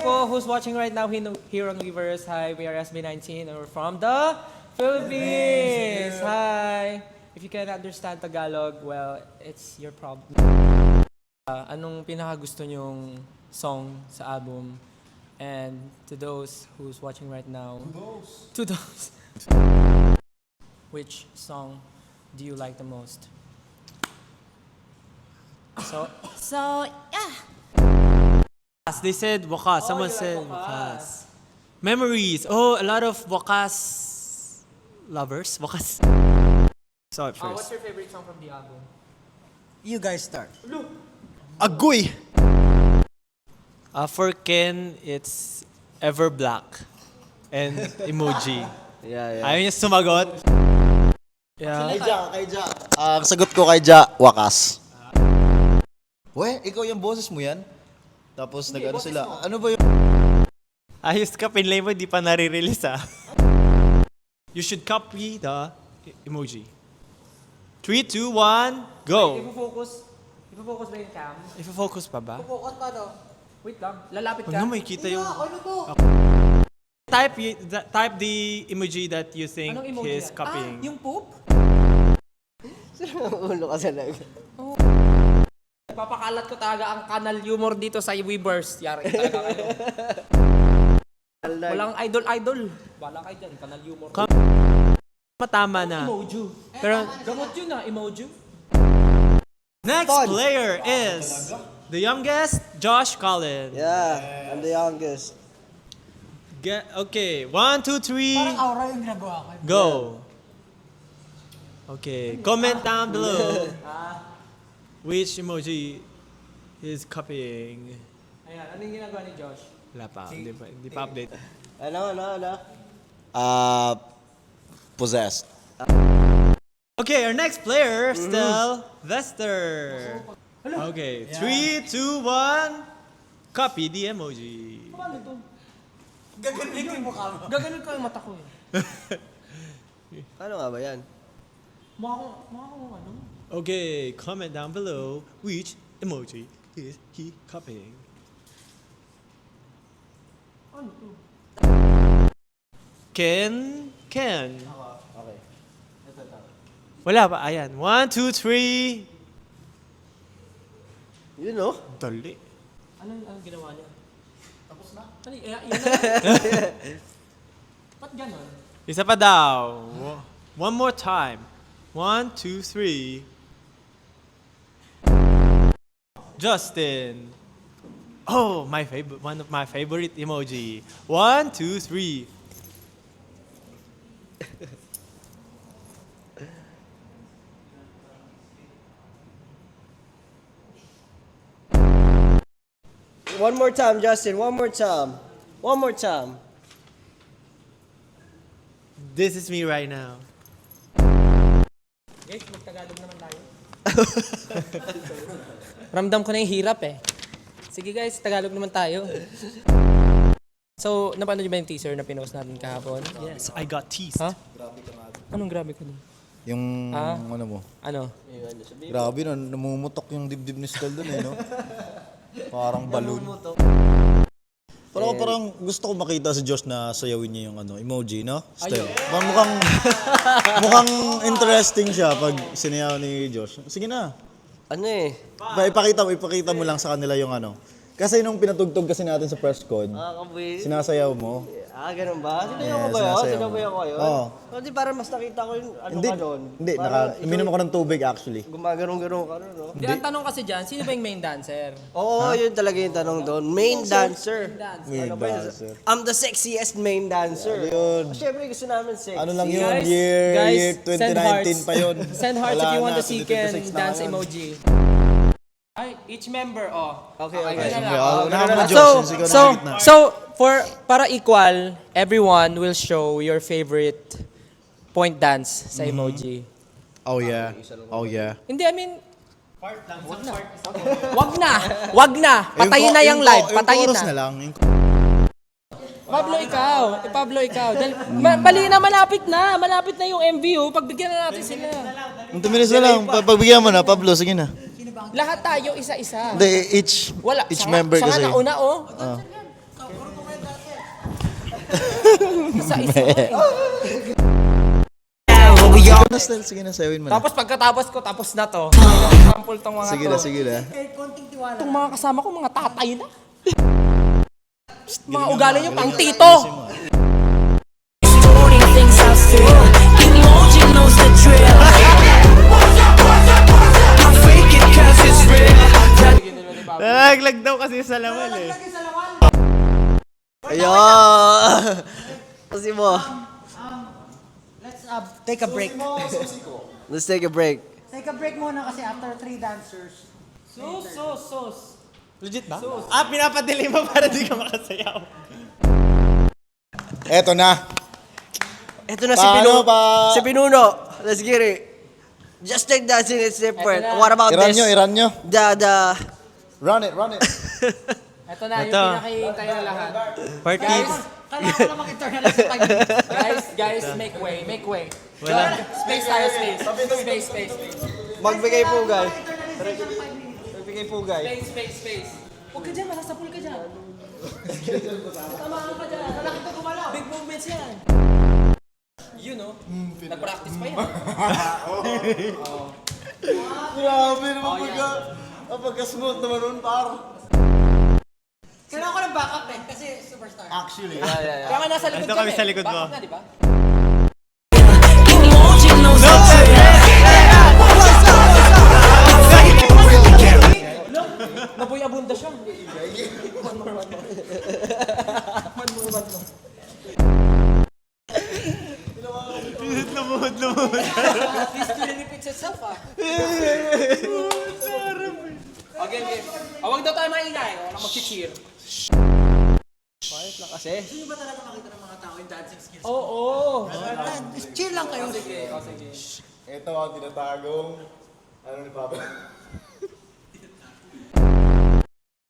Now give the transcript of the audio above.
people who's watching right now here on Weverse. Hi, we are SB19 and we're from the Philippines. Hi. If you can understand Tagalog, well, it's your problem. Anong pinakagusto nyong song sa album? And to those who's watching right now, to those, which song do you like the most? So yeah. They said wakas. Someone said wakas. Memories. Oh, a lot of wakas lovers. Wakas. Saw it What's first. your favorite song from the album? You guys start. Agoy! For Ken, it's Ever Black and emoji. Yeah. Ayaw niya sumagot. Yeah. Kay Ja. Ang sagot ko kay Ja, wakas. We, ikaw yung boses mo yan? Tapos nag-ano sila. Ano ba yung... Ayos ka, pinlay mo, di pa nare-release ah. You should copy the emoji. 3, 2, 1, go! Ipo-focus ba yung cam? If-focus pa ba? Focus pa no? Wait lang, lalapit Huwag ka. na makikita yung... Ano to? Type the emoji that you think Anong emoji he's yan? copying. Yung poop? Ulo ka talaga. Papakalat ko talaga ang kanal humor dito sa Weverse. Yari talaga kayo. Walang idol. Wala kayo dyan, kanal humor. Matama na. Emoji. Pero Gamot yun ah, emoji. next player is the youngest, Josh Collins. Yeah, I'm the youngest. Okay, 1, 2, 3, Parang aura yung ginagawa ko. go. Okay, comment down below which emoji is copying. Ayan, anong ginagawa ni Josh? Wala pa, hindi pa update. Ano? Possessed. Okay, our next player, still Vester. Okay, 3, 2, 1, copy the emoji. Paano to? Gagaling yung mukha mo. Gaganon ko yung mata ko eh. Ano nga ba yan? Mukha ko ano? Okay, comment down below which emoji is he copying. Ano to? Ken. Okay. Wala pa, ayan. 1, 2, 3. You know? Dali. Anong ginawa niya? Tapos na? Ano, yan na. Ba't ganon? Isa pa daw. One more time. 1, 2, 3. Justin. Oh, one of my favorite emoji. 1, 2, 3. One more time, Justin. One more time. This is me right now. Guys, magtagalog naman tayo. Ramdam ko na yung hirap eh. Sige guys, Tagalog naman tayo. So, napanood niyo ba yung teaser na pinost natin kahapon? Yes, I got teased. Ha? Anong grabe ka dun? Yung ano mo. Ano? Grabe no, namumutok yung dibdib ni Skull dun eh, no? Parang balloon. Pero parang gusto ko makita si Josh na sayawin niya yung ano, emoji, no? Style. Mukhang interesting siya pag sinayaw ni Josh. Sige na. Ano eh? Ipakita mo lang sa kanila yung ano. Kasi nung pinatugtog kasi natin sa press con, sinasayaw mo. Ganun ba? Sinayaw ko Yeah, ba yun? sinasayaw Sinayaw ko yun? Oo. Hindi, parang mas nakita ko yung ano Hindi, ka doon. hindi. Uminom ako ng tubig actually. Gumagarong-garong ka doon, no? Di, ang tanong kasi dyan, sino ba yung main dancer? Oo, yun talaga yung tanong doon. Main dancer. Main Ano ba yun? dancer. I'm the sexiest main dancer. Yun. Siyempre gusto namin sexy. Ano lang yun? Guys, Year send 2019 hearts. pa yun. Send hearts if Wala you want na, to see Ken 2026 na dance ngayon. emoji. Ay, each member, Okay. So, para equal, everyone will show your favorite point dance sa emoji. Oh yeah. Hindi, I mean, wag na. Patayin na yung live. Patayin chorus na. lang. Pablo, ikaw. Dahil, mali na, malapit na yung MV, oh. Pagbigyan na natin sila. 2 minutes na lang. Pagbigyan mo na, Pablo. Sige na. Lahat tayo, isa-isa. Hindi, each Wala. member Saka kasi. nauna, oh. Isa-isa. Sige na, sayawin mo na. Tapos pagkatapos ko, tapos na to. Sample tong mga Sige to. na, sige na. Itong mga kasama ko, mga tatay na. Mga ugali nyo, pang tito. Putting things out still. Emoji knows the drill. I fake it 'cause it's real. Nalaglag daw kasi sa laman eh. Ayun! Kasi mo. Let's take a break. Let's take a break. Take a break muna kasi after 3 dancers. Sus. Legit ba? Pinapadelay mo para di ka makasayaw. Eto na. Ito na si Paano Pinuno. ba? Si Pinuno. Let's get it. Just take dancing is different. Eto na. What about Iran this? nyo, iran nyo. The Run it, run it. Ito na, yung Ito. pinakihintay na lahat. Party. Kailangan ko lang mag-internalize sa time. Guys, make way. Wala. Space tayo, space. magbigay pugay. Magbigay pugay. Space. Huwag ka dyan, masasapul ka dyan. Tamaan ka dyan. Malaki ka gumalaw. Big movements yan. You know, nag-practice pa yan. Grabe naman pagka-smooth naman nun, par. Kailangan ko ng backup eh, kasi superstar. Actually. Kaya nga nasa likod Ito kami sa likod mo. Bakit na, di ba? Emoji knows the drill. Naboy abunda siya. Lumuhod. At least it repeats itself, ah. Okay. Huwag daw tayo maingay. Wala mag-cheer. Gusto nyo ba talaga makita ng mga tao yung dancing skills? Oo. Chill lang kayo. Sige. Ito ang tinatagong, ano ni Papa?